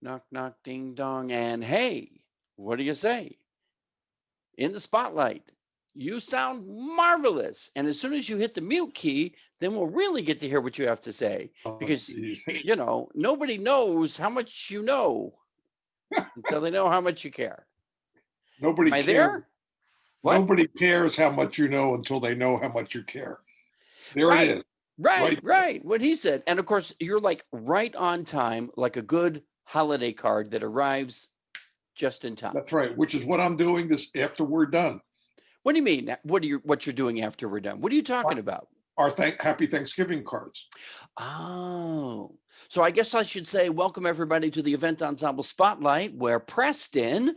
Knock, knock, ding dong, and hey, what do you say? In the spotlight. You sound marvelous. And as soon as you hit the mute key, then we'll really get to hear what you have to say. Oh, Because, geez. nobody knows how much you know until they know how much you care. Am Nobody I cares. there? What? Nobody cares how much you know until they know how much you care. There it Right. is, Right, right there. right. What he said. And of course, you're like right on time, like a good holiday card that arrives just in time. That's right. Which is what I'm doing this after we're done. What do you mean? What you're doing after we're done? What are you talking about? Our Happy Thanksgiving cards. Oh, so I guess I should say welcome everybody to the Event Ensemble Spotlight, where Preston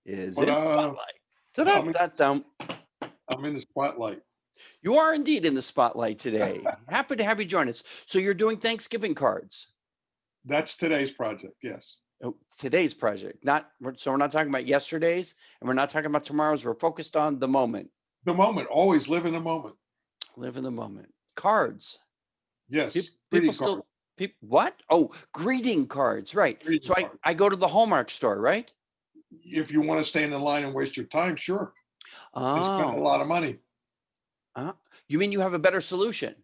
is But in the spotlight. I'm in, Ta-da-da-dum. I'm in the spotlight. You are indeed in the spotlight today. Happy to have you join us. So you're doing Thanksgiving cards. That's today's project. Yes. Oh, today's project, so we're not talking about yesterday's, and we're not talking about tomorrow's. We're focused on the moment. The moment. Always live in the moment. Live in the moment. Cards. Yes. People Greeting card. still people what? Oh, greeting cards, right. Greeting So I, card. I go to the Hallmark store, right? If you want to stand in line and waste your time, sure. And spend a Oh, lot of money. uh, you mean you have a better solution?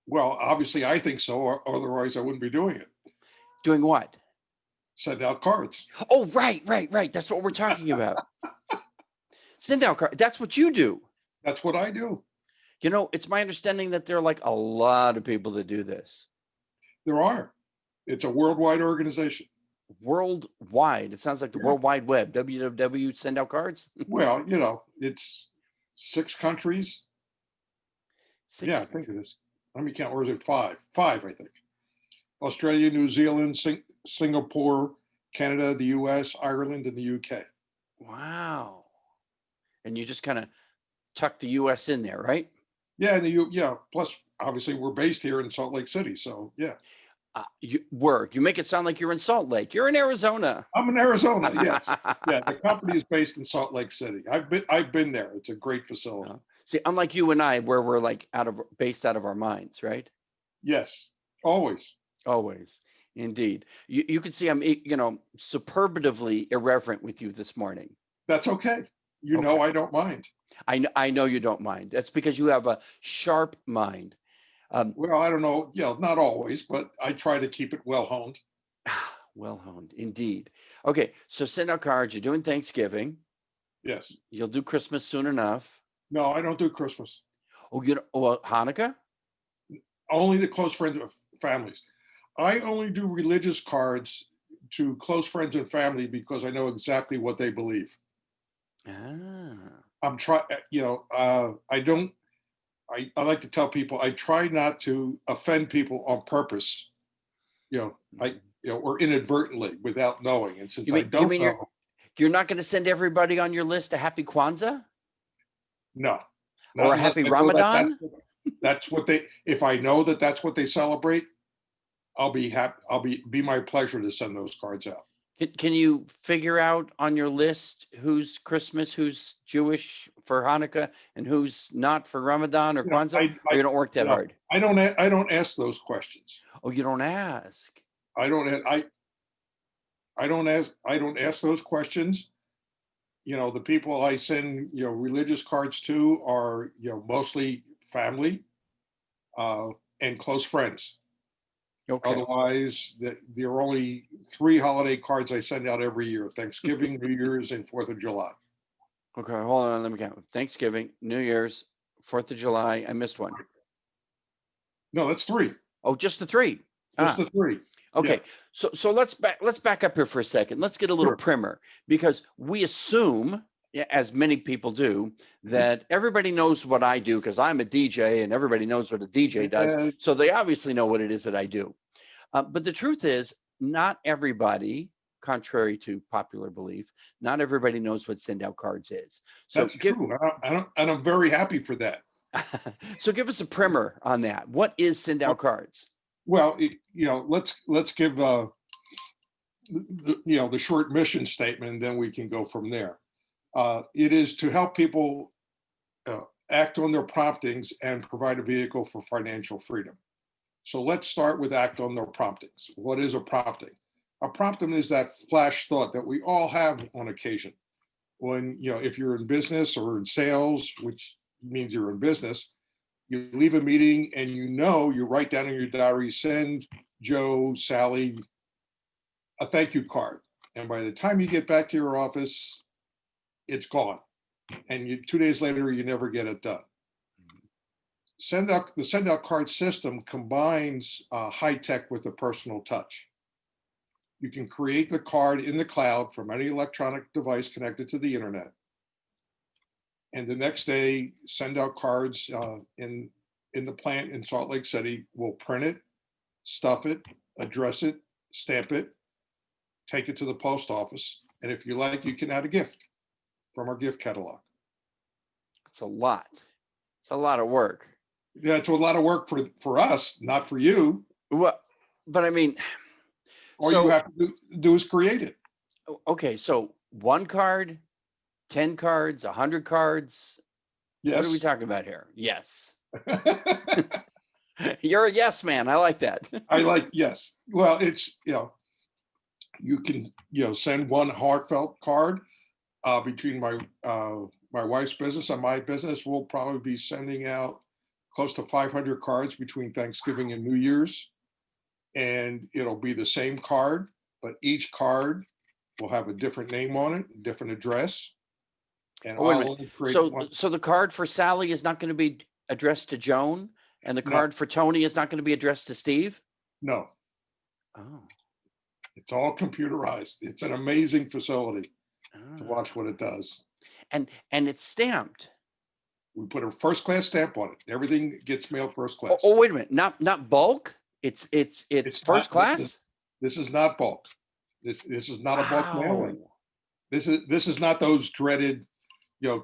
Well, obviously, I think so. Or otherwise, I wouldn't be doing it. Doing what? Send out cards. Oh, right, right, right. That's what we're talking about. Send out cards. That's what you do. That's what I do. It's my understanding that there are like a lot of people that do this There are. It's a worldwide organization. worldwide. It sounds like the Yeah. World Wide Web. www. Send out cards. Well, it's 6 countries. Six Yeah, I think it is. Let me count. Or is it five? Five, I think. Australia, New Zealand, Singapore, Canada, the US, Ireland, and the UK. Wow. And you just kind of tuck the U.S. in there, right? Yeah, yeah. Plus, obviously, we're based here in Salt Lake City. So, yeah. You make it sound like you're in Salt Lake. You're in Arizona. I'm in Arizona. Yes. Yeah, the company is based in Salt Lake City. I've been there. It's a great facility. See, unlike you and I, where we're like based out of our minds, right? Yes, always. Always, indeed. You can see I'm, superlatively irreverent with you this morning. That's okay. Okay, I don't mind. I know you don't mind. That's because you have a sharp mind. Um, Well, I don't know. Yeah, not always, but I try to keep it well honed. well honed, indeed. Okay, so send out cards. You're doing Thanksgiving. Yes. You'll do Christmas soon enough. No, I don't do Christmas. Hanukkah. Only the close friends of families. I only do religious cards to close friends and family because I know exactly what they believe. Ah. I'm try. I don't. I like to tell people I try not to offend people on purpose. I or inadvertently without knowing. And since You I mean you don't mean know, you're not going to send everybody on your list a happy Kwanzaa no, or not a unless happy I know that Ramadan? that's what they. If I know that that's what they celebrate, I'll be happy. Be my pleasure to send those cards out. Can you figure out on your list who's Christmas, who's Jewish for Hanukkah, and who's not for Ramadan or You know, Kwanzaa? Or you don't work that hard? I don't ask those questions. Oh, you don't ask. I don't I don't ask those questions. The people I send religious cards to are mostly family uh, and close friends. Okay. Otherwise, there are only 3 holiday cards I send out every year: Thanksgiving, New Year's, and 4th of July. Okay, hold on. Let me count. Thanksgiving, New Year's, 4th of July. I missed one. No, that's three. Oh, just the three. Just Ah, the three. Yeah, okay. So let's back up here for a second. Let's get a little sure. primer because we assume, yeah, as many people do, that everybody knows what I do because I'm a DJ and everybody knows what a DJ does. And So they obviously know what it is that I do. But the truth is, not everybody, contrary to popular belief, not everybody knows what send out cards is. So that's true. And I'm very happy for that. so give us a primer on that. What is send out cards? Well, let's give the short mission statement, and then we can go from there. It is to help people act on their promptings and provide a vehicle for financial freedom. So let's start with act on their promptings. What is a prompting? A prompting is that flash thought that we all have on occasion. When, if you're in business or in sales, which means you're in business, you leave a meeting and you write down in your diary, send Joe, Sally a thank you card. And by the time you get back to your office, it's gone. And 2 days later, you never get it done. The send out card system combines high tech with a personal touch. You can create the card in the cloud from any electronic device connected to the internet. And the next day, send out cards in the plant in Salt Lake City. We'll print it, stuff it, address it, stamp it, take it to the post office. And if you like, you can add a gift from our gift catalog. It's a lot. It's a lot of work. Yeah, it's a lot of work for us, not for you. Well, but I mean, all you have to do is create it. Okay, so 1 card, 10 cards, 100 cards. Yes. What are we talking about here? Yes. You're a yes man. I like that. I like yes. Well, it's you can send one heartfelt card between my wife's business and my business. We'll probably be sending out close to 500 cards between Thanksgiving and New Year's, and it'll be the same card, but each card will have a different name on it, different address. And wait a minute. So the card for Sally is not going to be addressed to Joan, and the card for Tony is not going to be addressed to Steve? No. Oh. It's all computerized. It's an amazing facility to watch what it does. And it's stamped. We put a first class stamp on it. Everything gets mailed first class. Oh, wait a minute. Not bulk? It's first class? This is not bulk. This is not a bulk mailing. This is not those dreaded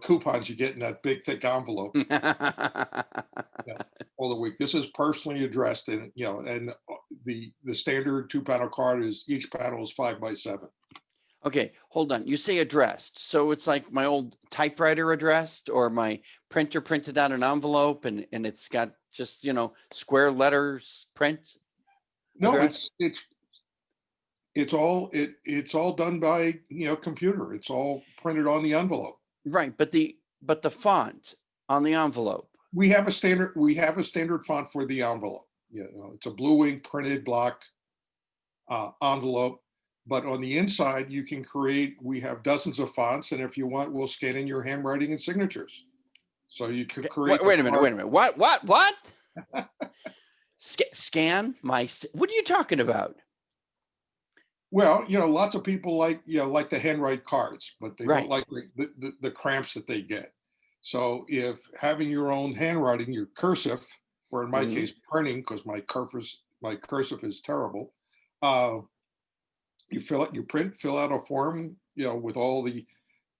coupons you get in that big thick envelope all the week. This is personally addressed, and and the standard 2-panel card is each panel is 5x7. Okay, hold on. You say addressed, so it's like my old typewriter addressed, or my printer printed out an envelope and it's got just square letters print. No, addressed? it's all done by computer. It's all printed on the envelope. Right, but the font on the envelope. We have a standard font for the envelope. It's a blue ink printed block envelope. But on the inside, you can we have dozens of fonts, and if you want, we'll scan in your handwriting and signatures. So you can create. Wait a minute. What? Scan my. What are you talking about? Well, lots of people like to handwrite cards, but they don't like the cramps that they get. So if having your own handwriting, your cursive, or in my case, printing, because my cursive is terrible. You fill out a form, with all the,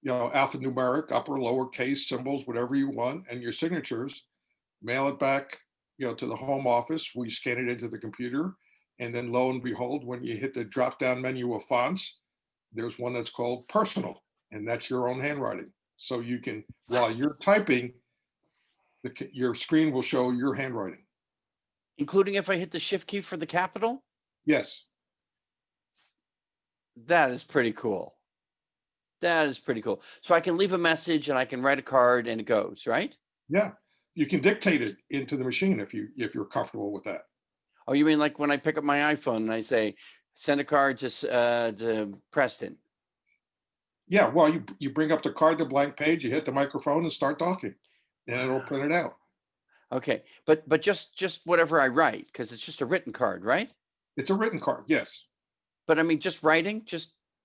alphanumeric, upper, lower case symbols, whatever you want, and your signatures, mail it back, to the home office. We scan it into the computer. And then lo and behold, when you hit the drop-down menu of fonts, there's one that's called personal, and that's your own handwriting. So you can, while you're typing, your screen will show your handwriting. Including if I hit the shift key for the capital? Yes. That is pretty cool. So I can leave a message and I can write a card and it goes, right? Yeah. You can dictate it into the machine if you're comfortable with that. Oh, you mean like when I pick up my iPhone and I say, send a card to Preston? Yeah, well, you bring up the card, the blank page, you hit the microphone and start talking, and it'll print it out. Okay, but just whatever I write, because it's just a written card, right? It's a written card, yes. But I mean, just writing,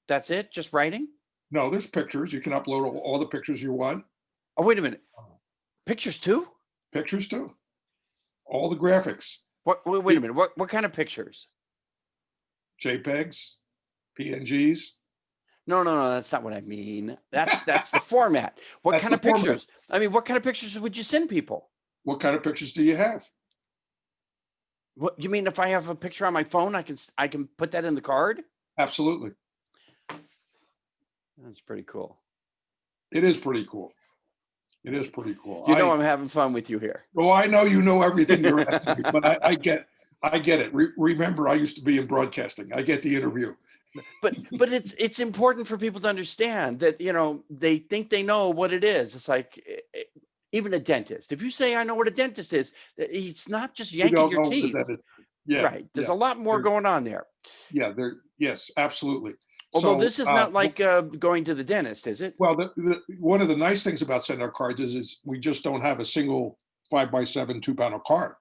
that's it? Just writing? No, there's pictures. You can upload all the pictures you want. Oh, wait a minute. Pictures too? Pictures too. All the graphics. Wait a minute. What kind of pictures? JPEGs, PNGs. No, that's not what I mean. That's the format. What kind of pictures? I mean, what kind of pictures would you send people? What kind of pictures do you have? What you mean? If I have a picture on my phone, I can put that in the card? Absolutely. That's pretty cool. It is pretty cool. It is pretty cool. I'm having fun with you here. Well, I know you know everything you're asking me, but I get I get it. Remember, I used to be in broadcasting. I get the interview. But it's important for people to understand that, they think they know what it is. It's like even a dentist. If you say I know what a dentist is, it's not just You yanking don't your know what teeth. that is. Yeah, Right. There's yeah. a lot more There, going on there. yeah, there. Yes, absolutely. Although So, this is not like going to the dentist, is it? well, one of the nice things about send out cards is we just don't have a single 5x7 2-panel card.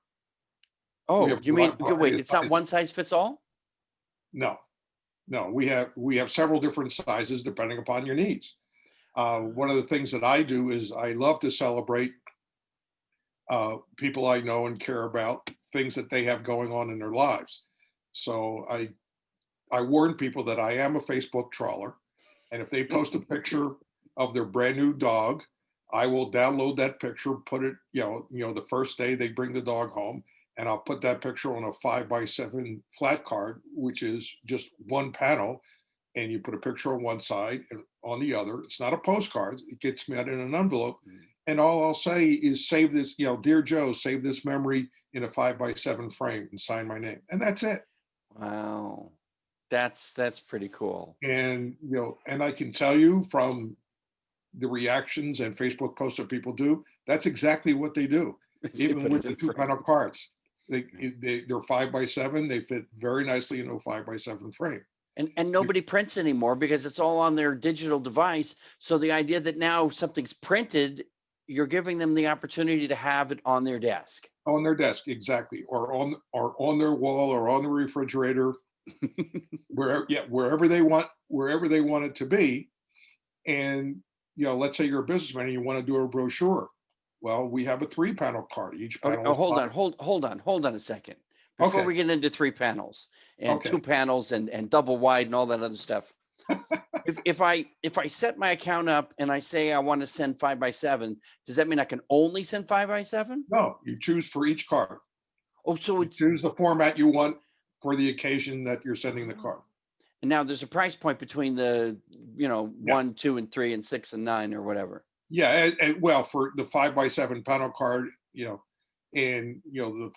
We Oh, have you a mean, variety wait, of it's not sizes. one size fits all? No, no, we have several different sizes depending upon your needs. One of the things that I do is I love to celebrate people I know and care about, things that they have going on in their lives. So I warn people that I am a Facebook trawler, and if they post a picture of their brand new dog, I will download that picture, put it, the first day they bring the dog home, and I'll put that picture on a 5x7 flat card, which is just one panel, and you put a picture on one side and on the other. It's not a postcard. It gets me out in an envelope. And all I'll say is save this, dear Joe, save this memory in a 5x7 frame and sign my name. And that's it. Wow. That's pretty cool. And, and I can tell you from the reactions and Facebook posts that people do, that's exactly what they do. They Even put with it the in two frame. panel cards, they're 5x7. They fit very nicely into a 5x7 frame. And nobody prints anymore because it's all on their digital device. So the idea that now something's printed, you're giving them the opportunity to have it on their desk. On their desk, exactly, or on their wall, or on the refrigerator, wherever they want it to be. And let's say you're a businessman and you want to do a brochure. Well, we have a 3-panel card. Each Okay, panel is hold five. on, hold on a second. Before Okay, we get into 3 panels and okay. 2 panels and double wide and all that other stuff. If I set my account up and I say I want to send 5x7, does that mean I can only send 5x7? No, you choose for each card. Oh, so You it's choose the format you want for the occasion that you're sending the card. and now there's a price point between the Yeah, 1, 2, and 3, and 6 and 9 or whatever. yeah. And well, for the 5x7 panel card, and the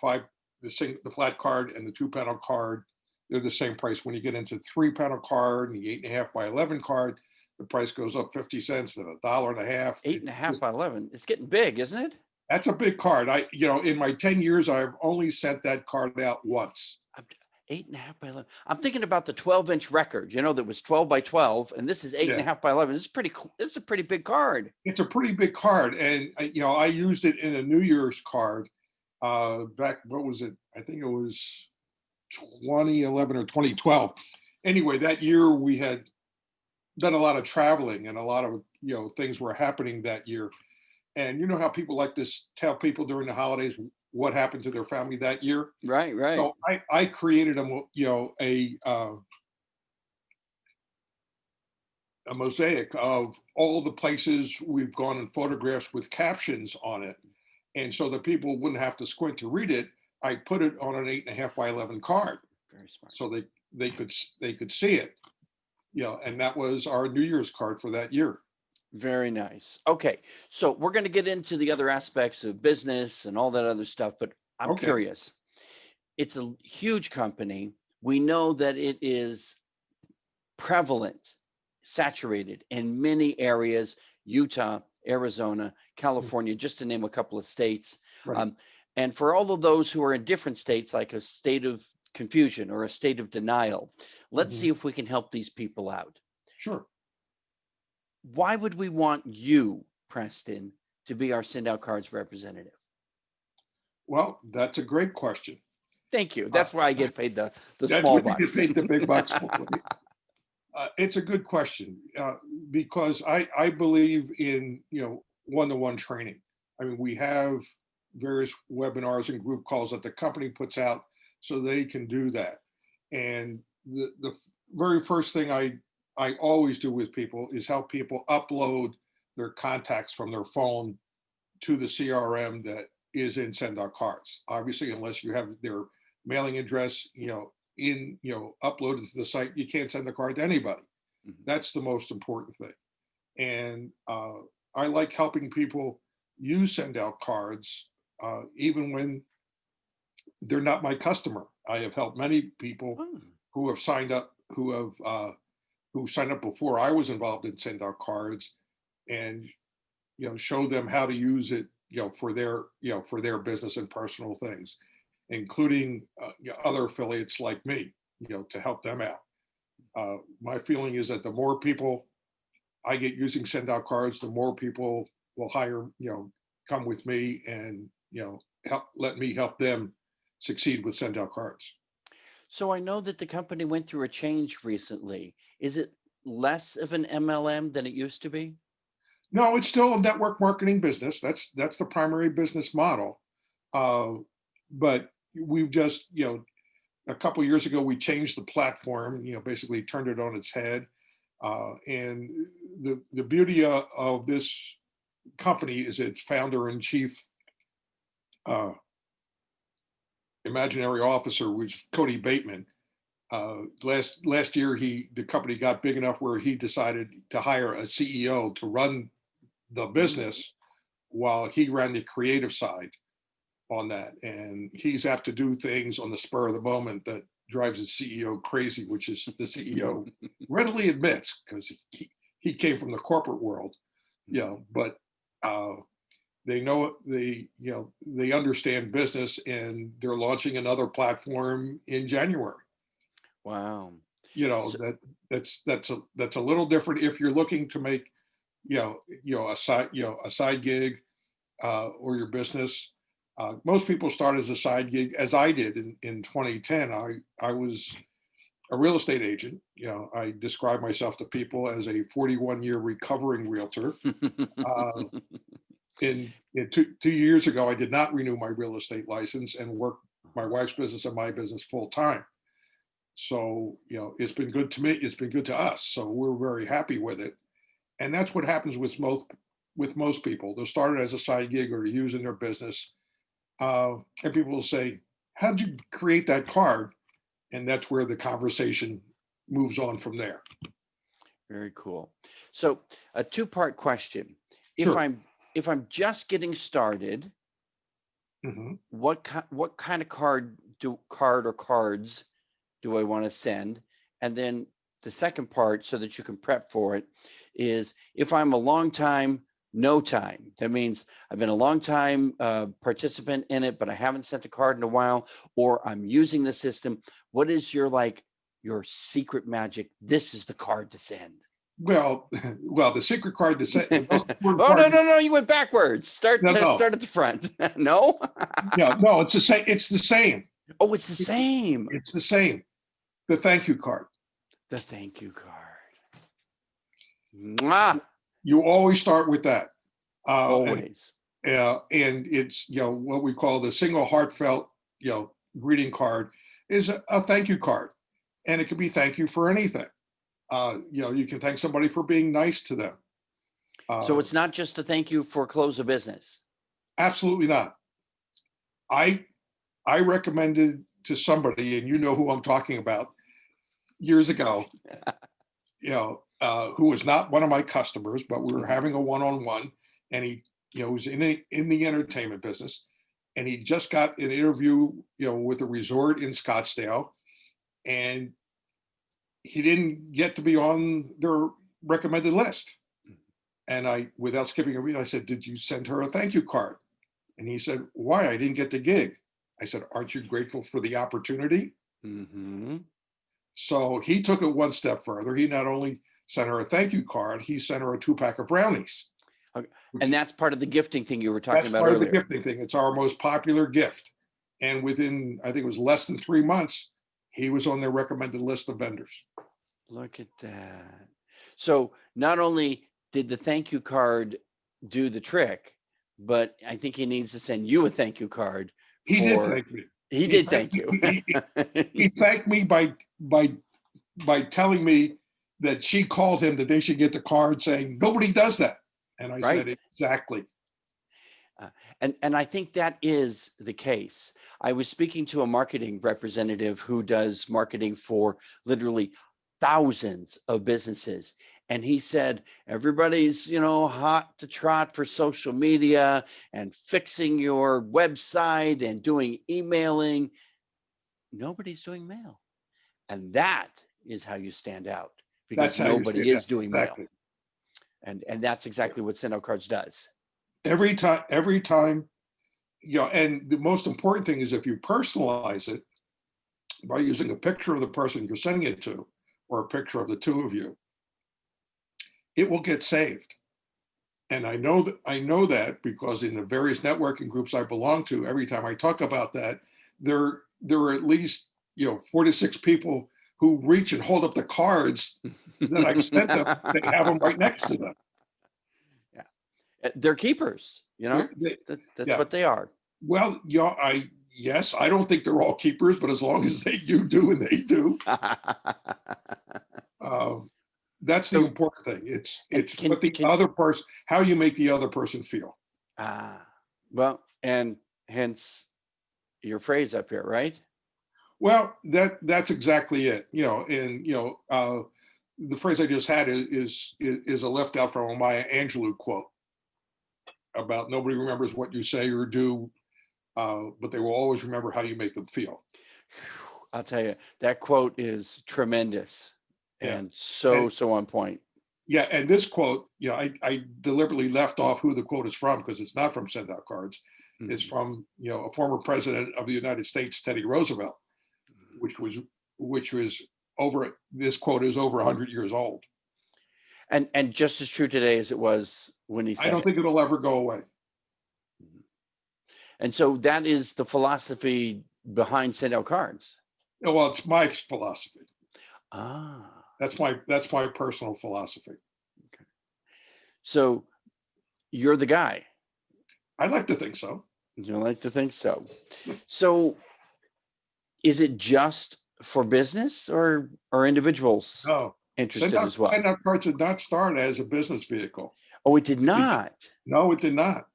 flat card and the 2-panel card, they're the same price. When you get into 3-panel card and the 8.5x11 card, the price goes up 50 cents, then $1.50. 8.5 by 11. It's getting big, isn't it? That's a big card. In my 10 years, I've only sent that card out once. 8.5 by 11. I'm thinking about the 12-inch record, that was 12 by 12, and this is Yeah, 8.5 by 11. This is a pretty big card. it's a pretty big card, and I used it in a New Year's card back. What was it? I think it was 2011 or 2012. Anyway, that year we had done a lot of traveling, and a lot of things were happening that year. And you know how people like to tell people during the holidays what happened to their family that year. Right, right. So I created a mosaic of all the places we've gone and photographs with captions on it. And so that people wouldn't have to squint to read it, I put it on an 8.5x11 card. Very smart. So they could see it. And that was our New Year's card for that year. Very nice. Okay, so we're going to get into the other aspects of business and all that other stuff, but I'm Okay. curious. It's a huge company. We know that it is prevalent, saturated in many areas, Utah, Arizona, California, just to name a couple of states. Right. And for all of those who are in different states, like a state of confusion or a state of denial, let's see if we can help these people out. Sure. Why would we want you, Preston, to be our send out cards representative? Well, that's a great question. Thank you. That's why I get paid the That's small what you bucks. get paid the big bucks for. It's a good question because I believe in one-to-one training. I mean, we have various webinars and group calls that the company puts out so they can do that. And the very first thing I always do with people is help people upload their contacts from their phone to the CRM that is in send out cards. Obviously, unless you have their mailing address, uploaded to the site, you can't send the card to anybody. That's the most important thing. And I like helping people use send out cards, even when they're not my customer. I have helped many people Oh, who have signed up, who signed up before I was involved in send out cards, and show them how to use it, for their for their business and personal things, including other affiliates like me, to help them out. My feeling is that the more people I get using send out cards, the more people will hire, come with me and let me help them succeed with send out cards. so I know that the company went through a change recently. Is it less of an MLM than it used to be? No, it's still a network marketing business. That's the primary business model. Uh, but we've just, a couple years ago, we changed the platform, basically turned it on its head. And the beauty of this company is its founder and chief uh, imaginary officer, which is Cody Bateman. Last year, the company got big enough where he decided to hire a CEO to run the business while he ran the creative side on that. And he's apt to do things on the spur of the moment that drives the CEO crazy, which is the CEO readily admits, because he came from the corporate world, but they know they understand business, and they're launching another platform in January. Wow. So, That's a little different if you're looking to make a side gig or your business. Most people start as a side gig, as I did in 2010. I was a real estate agent. I describe myself to people as a 41-year recovering realtor. Uh, in 2 years ago, I did not renew my real estate license and worked my wife's business and my business full time. So, it's been good to me. It's been good to us. So we're very happy with it. And that's what happens with most people. They'll start it as a side gig or use in their business. And people will say, how'd you create that card? And that's where the conversation moves on from there. very cool. So a two-part question. If Sure. I'm just getting started, hmm what kind of card or cards do I want to send? And then the second part, so that you can prep for it, is if I'm a long time, no time. That means I've been a long time participant in it, but I haven't sent a card in a while, or I'm using the system. What is your secret magic? This is the card to send. Well, the secret card, the most important Oh, card. no, you went backwards. No, no, Start at the front. No? no. It's the same. It's the same. Oh, it's the same. It's the same. The thank you card. The thank you card. Mwah! You always start with that. And Always. and it's what we call the single heartfelt greeting card is a thank you card, and it could be thank you for anything. You can thank somebody for being nice to them. So it's not just a thank you for close of business. Absolutely not. I recommended to somebody, and you know who I'm talking about, years ago, who was not one of my customers, but we were having a one-on-one, and he was in the entertainment business, and he just got an interview with a resort in Scottsdale, and he didn't get to be on their recommended list. And I, without skipping a beat, I said, did you send her a thank you card? And he said, why? I didn't get the gig. I said, aren't you grateful for the opportunity? Mm-hmm. So he took it one step further. He not only sent her a thank you card, he sent her a 2-pack of brownies. Okay. And that's part of the gifting thing you were talking That's about part of earlier. the gifting thing. It's our most popular gift. And within, I think it was less than 3 months, he was on their recommended list of vendors. Look at that. So not only did the thank you card do the trick, but I think he needs to send you a thank you card. He did thank me. He did thank you. He thanked me by telling me that she called him the day she get the card, saying nobody does that. And I said, Right. exactly. And I think that is the case. I was speaking to a marketing representative who does marketing for literally thousands of businesses. And he said, everybody's, hot to trot for social media and fixing your website and doing emailing. Nobody's doing mail. And that is how you stand out, That's because how you nobody stand out. is doing mail. Exactly. And that's exactly what Send Out Cards does. Every time, and the most important thing is if you personalize it by using a picture of the person you're sending it to, or a picture of the two of you, it will get saved. And I know that because in the various networking groups I belong to, every time I talk about that, there are at least 4 to 6 people who reach and hold up the cards that I've sent them. They have them right next to them. Yeah, they're keepers. That's yeah. what they are. Well, yes, I don't think they're all keepers, but as long as you do and they do, that's the important thing. It's what the other person, how you make the other person feel. Well, and hence your phrase up here, right? Well, that's exactly it. The phrase I just had is a left out from a Maya Angelou quote about nobody remembers what you say or do, but they will always remember how you make them feel. I'll tell you, that quote is tremendous and so on point. Yeah, and this quote, I deliberately left off who the quote is from because it's not from Send Out Cards. Mm-hmm. It's from a former president of the United States, Teddy Roosevelt, which was over. This quote is over 100 years old, and just as true today as it was when he said I don't think it'll ever go away. And so that is the philosophy behind Send Out Cards. Well, it's my philosophy. Ah, that's my personal philosophy. Okay. So you're the guy. I like to think so. You like to think so. So is it just for business or individuals interested as well? Send Out Cards did not start as a business vehicle. Oh, it did not? No, it did not.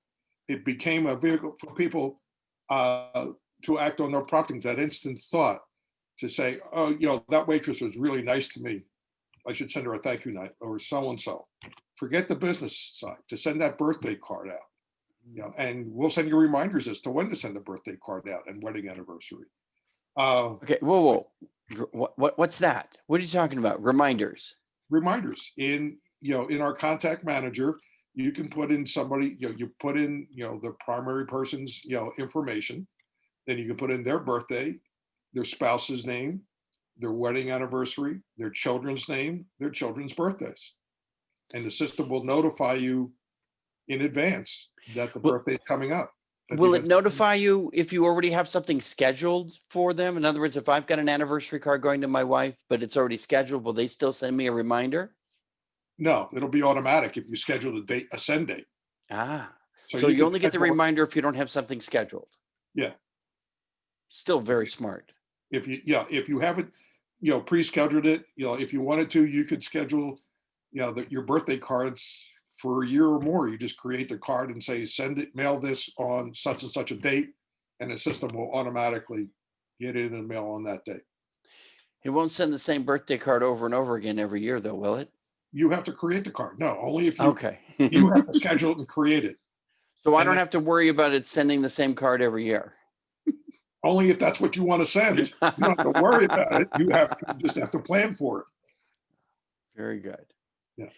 It became a vehicle for people to act on their promptings, that instant thought, to say, oh, that waitress was really nice to me. I should send her a thank you note, or so-and-so. Forget the business side, to send that birthday card out. And we'll send you reminders as to when to send the birthday card out and wedding anniversary. Okay, whoa. What's that? What are you talking about? Reminders. Reminders in our contact manager. You can put in somebody, you put in, the primary person's, information. Then you can put in their birthday, their spouse's name, their wedding anniversary, their children's name, their children's birthdays. And the system will notify you in advance that the birthday is coming up. Will it notify you if you already have something scheduled for them? In other words, if I've got an anniversary card going to my wife, but it's already scheduled, will they still send me a reminder? No, it'll be automatic if you schedule a send date. So you only get the reminder if you don't have something scheduled. Yeah. Still very smart. If you haven't, pre-scheduled it, if you wanted to, you could schedule, your birthday cards for a year or more. You just create the card and say, mail this on such and such a date, and the system will automatically get it in the mail on that date. It won't send the same birthday card over and over again every year, though, will it? You have to create the card. No, only if you. Okay. You have to schedule it and create it. So I don't have to worry about it sending the same card every year. Only if that's what you want to send. You don't have to worry about it. You just have to plan for it. Very good. Yeah.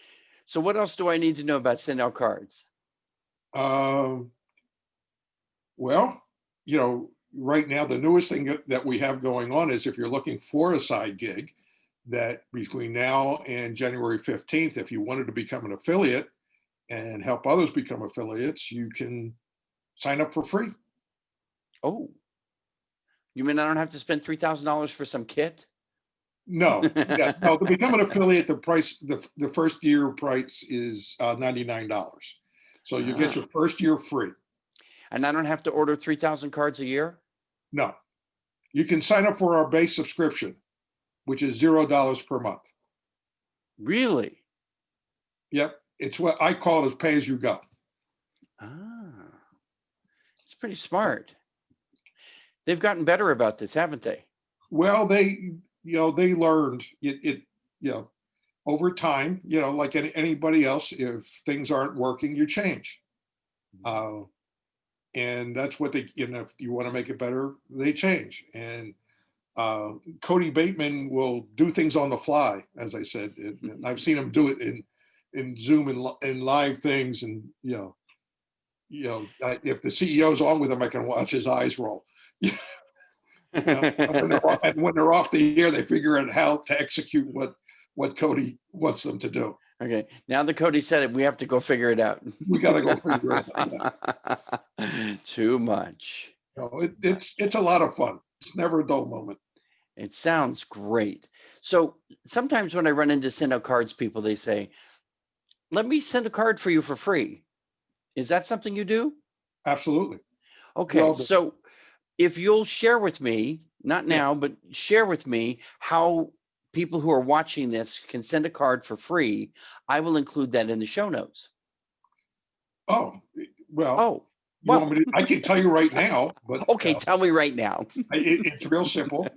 So what else do I need to know about Send Out Cards? Well, right now, the newest thing that we have going on is if you're looking for a side gig, that between now and January 15th, if you wanted to become an affiliate and help others become affiliates, you can sign up for free. Oh, you mean I don't have to spend $3,000 for some kit? No, no. To become an affiliate, the price, the first year price is $99. So you get your first year free. And I don't have to order 3,000 cards a year? No, you can sign up for our base subscription, which is $0 per month. Really? Yep. It's what I call it as pay as you go. It's pretty smart. They've gotten better about this, haven't they? Well, they learned it. over time, like anybody else, if things aren't working, you change. Mhm. Uh, and that's what if you want to make it better, they change. And uh, Cody Bateman will do things on the fly, as I said, and I've seen him do it in Zoom and in live things, and if the CEO's on with him, I can watch his eyes roll. And when they're off the air, they figure out how to execute what Cody wants them to do. Okay, now that Cody said it, we have to go figure it out. We got to go figure it out. Too much. It's a lot of fun. It's never a dull moment. It sounds great. So sometimes when I run into send out cards people, they say, let me send a card for you for free. Is that something you do? Absolutely. Okay, Well, so if you'll share with me, not yeah. now, but share with me how people who are watching this can send a card for free, I will include that in the show notes. Oh, well, Oh, you want well, me to? I can tell you right now, but okay, tell me right now. it's real simple.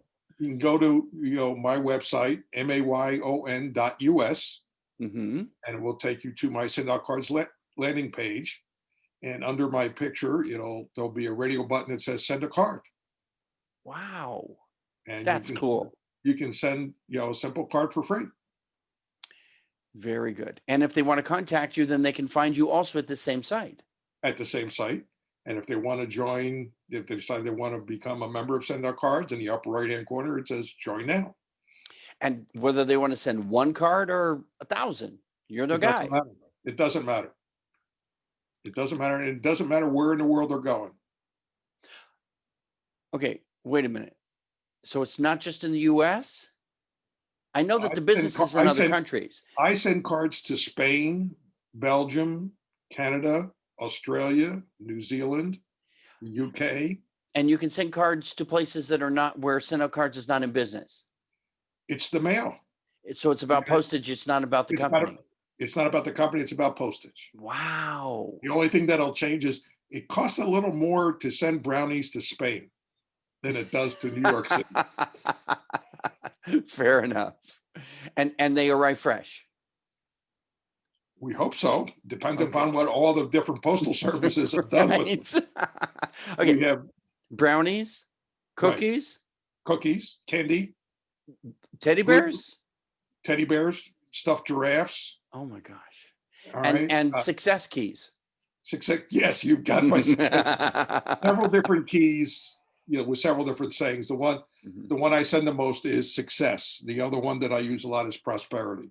You can go to my website, mayon.us, Hmm. and it will take you to my send out cards landing page. And under my picture, there'll be a radio button that says send a card, Wow, and that's cool. you can send a simple card for free Very good. And if they want to contact you, then they can find you also at the same site. at the same site. And if they want to join, if they decide they want to become a member of Send Out Cards, in the upper right hand corner, it says join now. And whether they want to send one card or 1,000, you're the It doesn't guy. matter. It doesn't matter. It doesn't matter. And it doesn't matter where in the world they're going. Okay, wait a minute. So it's not just in the US? I know that I the send, business is in I other send, countries. I send cards to Spain, Belgium, Canada, Australia, New Zealand, UK. And you can send cards to places that are not where send out cards is not in business. It's the mail. So it's about postage, it's not about the It's not. company. It's not about the company. It's about postage. Wow. The only thing that'll change is it costs a little more to send brownies to Spain than it does to New York City. Fair enough. And they arrive fresh. We hope so. Depends Okay. upon what all the different postal services have done with them. Right. We Okay. have Brownies, right cookies, cookies, candy, teddy glue, bears. teddy bears, stuffed giraffes. Oh my gosh. All And right, success keys. success. Yes, you've got my success. Several different keys, with several different sayings. Mhm. The one I send the most is success. The other one that I use a lot is prosperity,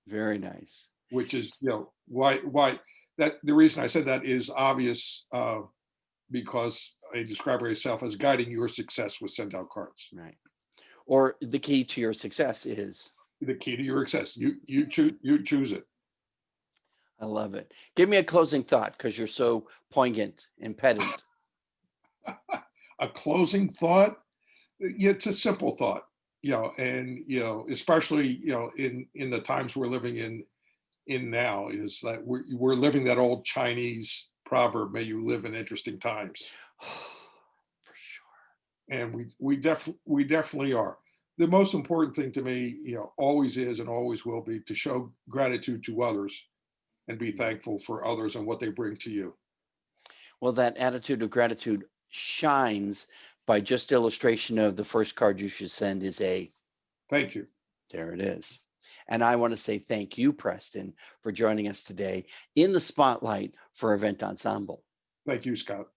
Very nice. which is why that the reason I said that is obvious, because I describe myself as guiding your success with send out cards. Right. Or the key to your success is, The key to your success. You choose it. I love it. Give me a closing thought because you're so poignant and pedant. A closing thought. Yeah, it's a simple thought, and especially in the times we're living in now, is that we're living that old Chinese proverb, may you live in interesting times. For sure. And we definitely are. The most important thing to me, always is and always will be to show gratitude to others and be Mhm. thankful for others and what they bring to you. Well, that attitude of gratitude shines by just illustration of the first card you should send is a, Thank you. there it is. And I want to say thank you, Preston, for joining us today in the spotlight for Event Ensemble. Thank you, Scott.